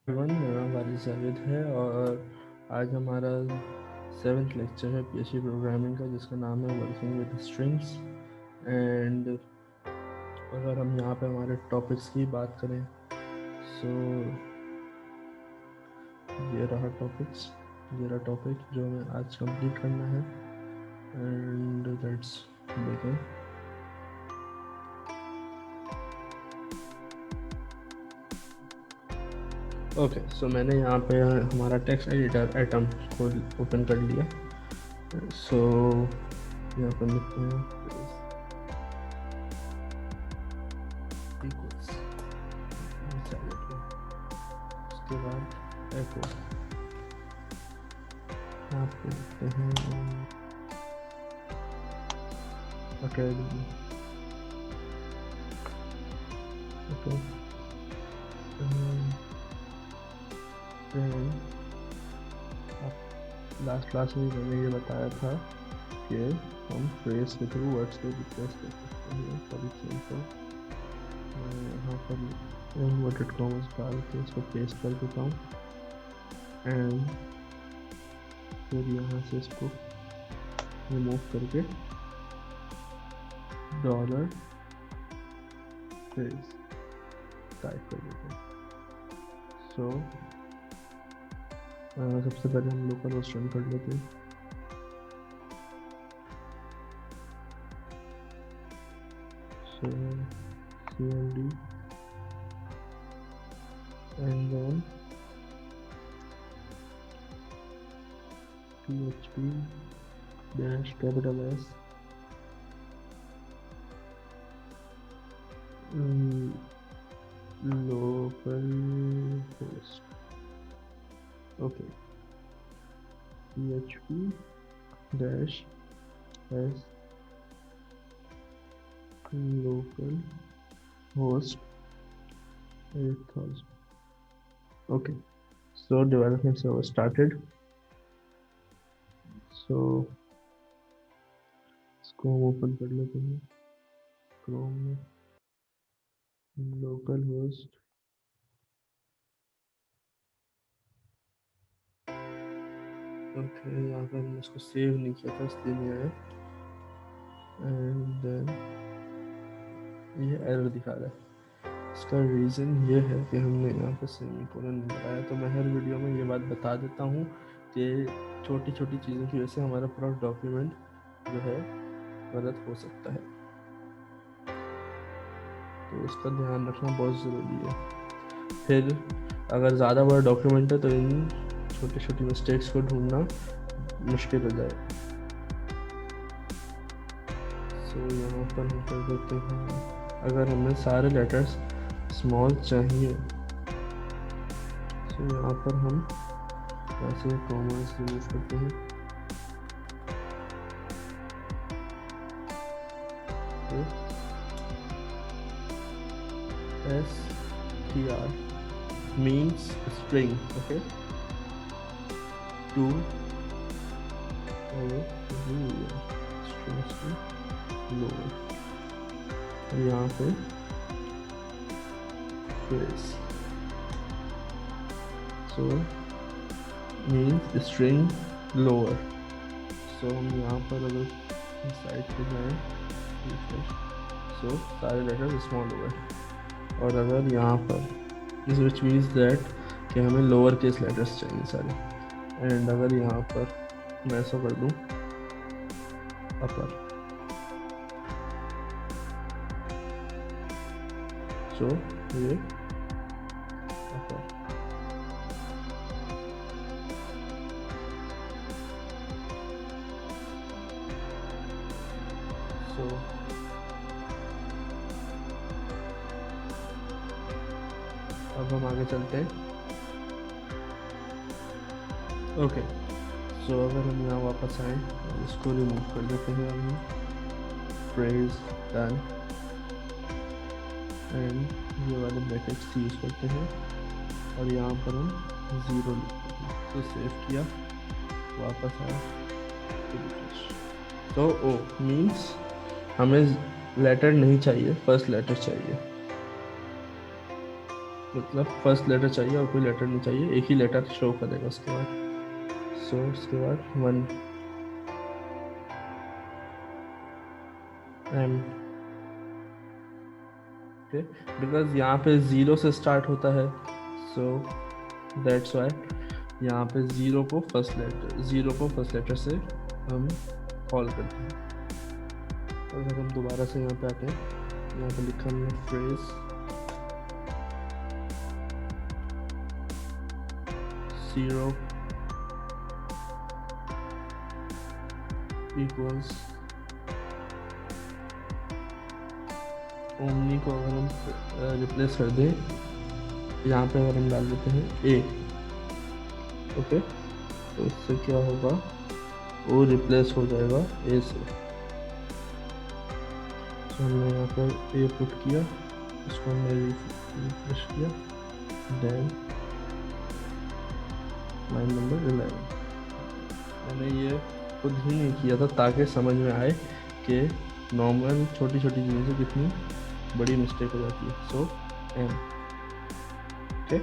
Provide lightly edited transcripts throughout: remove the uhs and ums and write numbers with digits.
मेरा नाम वारिस जावेद है और आज हमारा 7th लेक्चर है PHP प्रोग्रामिंग का, जिसका नाम है वर्किंग विद स्ट्रिंग्स। एंड अगर हम यहाँ पे हमारे टॉपिक्स की बात करें, सो ये रहा टॉपिक जो हमें आज कंप्लीट करना है। And let's begin. ओके, सो मैंने यहाँ पे हमारा टेक्स्ट एडिटर एटम को ओपन कर लिया। सो यहाँ पर लिखते हैं equals, उसके बाद एको यहाँ पे लिखते हैं अकेडमी। ओके, लास्ट क्लास में मैंने ये बताया था कि हम फ्रेज के थ्रू वर्ड्स को रिप्लेस कर सकते हैं। फॉर एग्जाम्पल यहाँ पर इन्वर्टेड कॉमर्स डाल के इसको पेस्ट कर देता हूँ एंड फिर यहाँ से इसको रिमूव करके डॉलर फ्रेज टाइप कर देते हैं। सो सबसे पहले हम लोकल होस्ट रन कर लेते हैं। सो cmd and then php dash capital S local host. Okay, php dash s local host 8000. Okay, so development server started. So इसको हम ओपन कर लेते हैं क्रोम में। लोकल होस्ट ओके, यहाँ पर मैंने इसको सेव नहीं किया था इसलिए नहीं आया। एंड देन ये एरर दिखा रहा है। इसका रीज़न ये है कि हमने यहाँ पे सेमीकोलन नहीं लगाया। तो मैं हर वीडियो में ये बात बता देता हूँ कि छोटी छोटी चीज़ों की वजह से हमारा पूरा डॉक्यूमेंट जो है गलत हो सकता है, तो इसका ध्यान रखना बहुत ज़रूरी है। फिर अगर ज़्यादा बड़ा डॉक्यूमेंट है तो इन छोटी छोटी मिस्टेक्स को ढूंढना मुश्किल हो जाएगा। सो यहाँ पर हम कर देते हैं, अगर हमें सारे लेटर्स स्मॉल चाहिए तो यहाँ पर हम ऐसे कॉमर्स यूज करते हैं। str means string, okay, to strings to lower, और यहाँ पे phrase, so means string lower। so हम यहाँ पर अगर साइड पे जाएं सो सारे लेटर स्मॉल लोअर, और अगर यहाँ पर इस विच मीन्स दैट कि हमें लोअर केस लेटर्स चाहिए सारे। एंड अगर यहाँ पर मैं ऐसा कर दूँ अपर, सो ये अपर। सो अब हम आगे चलते हैं। ओके, सो अगर हम यहाँ वापस आएँ और इसको रिमूव कर देते हैं हम फ्रेज डन एंड ये वाले ब्रैकेट्स यूज़ करते हैं और यहाँ पर हम 0 लिखते हैं। तो सेव किया, वापस आया, तो ओ मीन्स हमें लेटर नहीं चाहिए, फर्स्ट लेटर चाहिए। मतलब फर्स्ट लेटर चाहिए और कोई लेटर नहीं चाहिए, एक ही लेटर शो करेगा उसके बाद। सो उसके बाद 1 M, ओके, बिकॉज यहाँ पे 0 से स्टार्ट होता है, सो दैट्स वाई यहाँ पे 0 को फर्स्ट लेटर से हम कॉल करते हैं। अगर हम दोबारा से यहाँ पे आते हैं, यहाँ पे लिखा हमने फ्रेज 0 इक्वल्स ओमनी को अगर हम रिप्लेस कर दें, यहाँ पे अगर हम डाल देते हैं ए, ओके, तो इससे क्या होगा, वो रिप्लेस हो जाएगा ए से। तो हमने यहाँ पर ए पुट किया, इसको हमने रिफ्रेश किया, देन लाइन नंबर 11। मैंने ये खुद ही नहीं किया था ताकि समझ में आए कि नॉर्मल छोटी छोटी चीज़ों से कितनी बड़ी मिस्टेक हो जाती है। सो एम, ओके,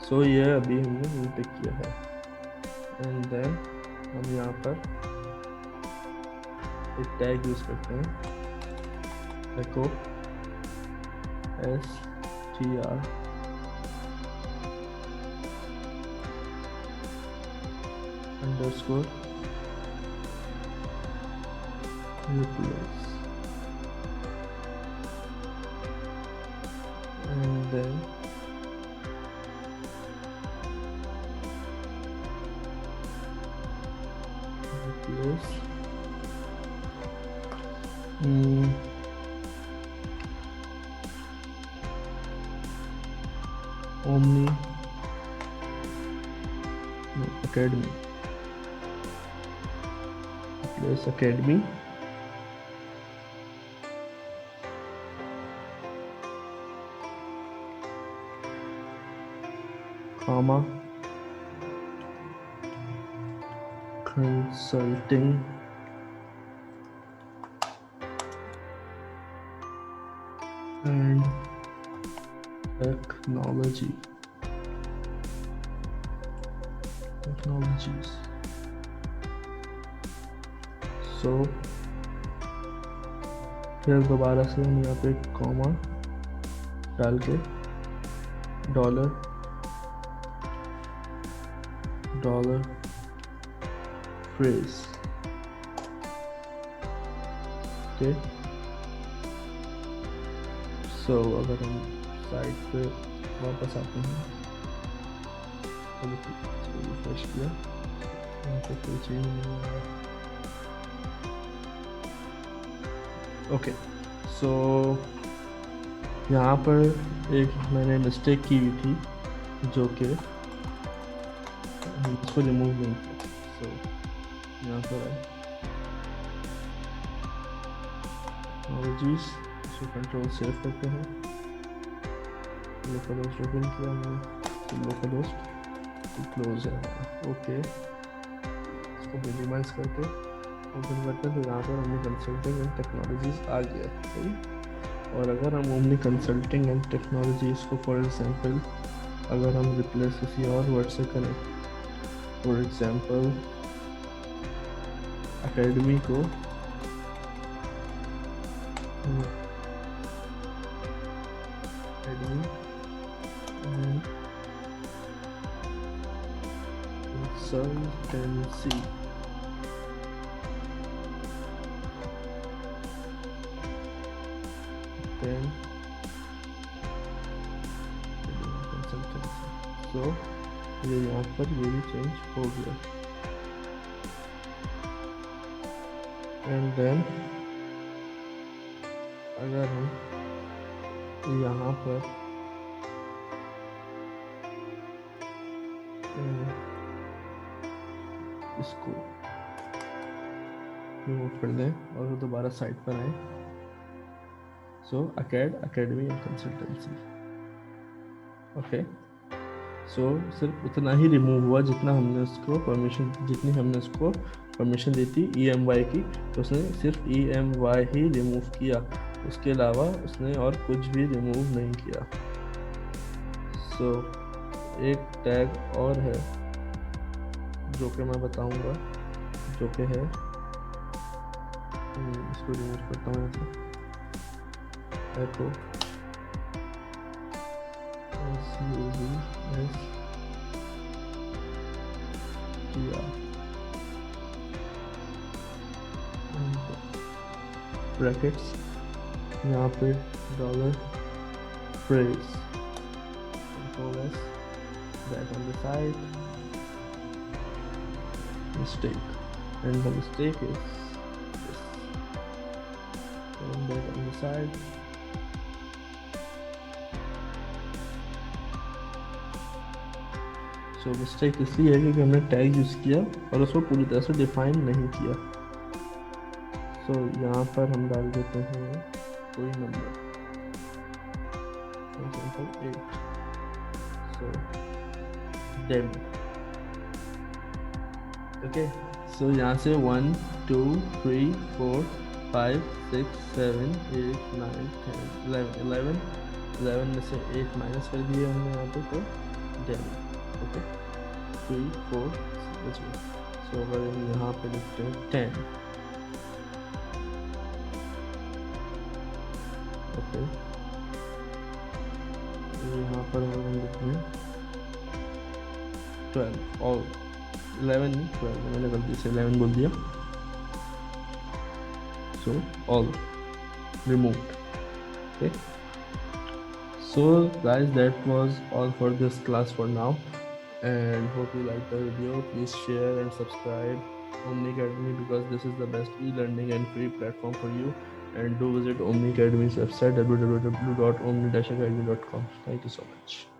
सो ये अभी हमने इंटेक किया है। एंड देन हम यहाँ पर एक टैग यूज करते हैं, एको str underscore replace, and then replace Omni Academy, replace Academy comma consulting and technologies। सो फिर दोबारा से हम यहाँ पे कॉमा डाल के डॉलर फ्रेज, ओके। सो अगर हम साइट पे वापस आते हैं, रिफ्रेश किया, यहाँ पे कोई चेंज नहीं आया, ओके। सो यहाँ पर एक मैंने मिस्टेक की हुई थी जो कि इसको रिमूव नहीं किया। सो यहाँ पर टेक्नोलॉजीज, इसको कंट्रोल सेव करते हैं, लोकल होस्ट ओपन किया मैंने, तो लोकल होस्ट क्लोज है, ओके। इसको मिनिमाइज करके ओपन करते हैं, तो यहाँ पर ओमनी कंसल्टिंग एंड टेक्नोलॉजीज आ गया, सही। और अगर हम ओमनी कंसल्टिंग एंड टेक्नोलॉजीज को फॉर एग्जांपल अगर हम रिप्लेस किसी और वर्ड से करें, फॉर एग्जांपल एकेडमी को academy consultancy, then consultancy। so ये यहाँ पर ये भी चेंज हो गया। एंड देन अगर हम यहाँ पर इसको रिमूव कर दें और दोबारा साइट पर आए, सो एकेडमी एंड कंसल्टेंसी, ओके। सो सिर्फ उतना ही रिमूव हुआ जितना हमने उसको परमिशन दी थी EMY की, तो उसने सिर्फ EMY ही रिमूव किया, उसके अलावा उसने और कुछ भी रिमूव नहीं किया। सो एक टैग और है जो कि मैं बताऊंगा, जो कि है, इसको रिमूव करता हूँ यहाँ से, echo ब्रैकेट्स, यहाँ पे dollar phrase, control S, that on the side, mistake, and the mistake is this, and that on the side, so mistake इसलिए है क्योंकि हमने टैग यूज़ किया और उसको पूरी तरह से डिफाइन नहीं किया। सो यहाँ पर हम डाल देते हैं कोई नंबर, फॉर एग्जाम्पल 8, सो डेम, ओके। सो यहाँ से 1 2 3 4 5 6 7 8 9 10 11 में से 8 माइनस कर दिए हमने यहाँ पे, तो डेम, ओके। 3 4 सो अगर हम यहाँ पे लिखते हैं 10, ओके, यहाँ पर हम लिखते हैं 12 और 11 नहीं 12, मैंने गलती से 11 बोल दिया, so all removed, okay। So guys, that was all for this class for now, and hope you like the video. Please share and subscribe Omni Academy, because this is the best e-learning and free platform for you. And do visit Omni Academy's website www.omni-academy.com. Thank you so much.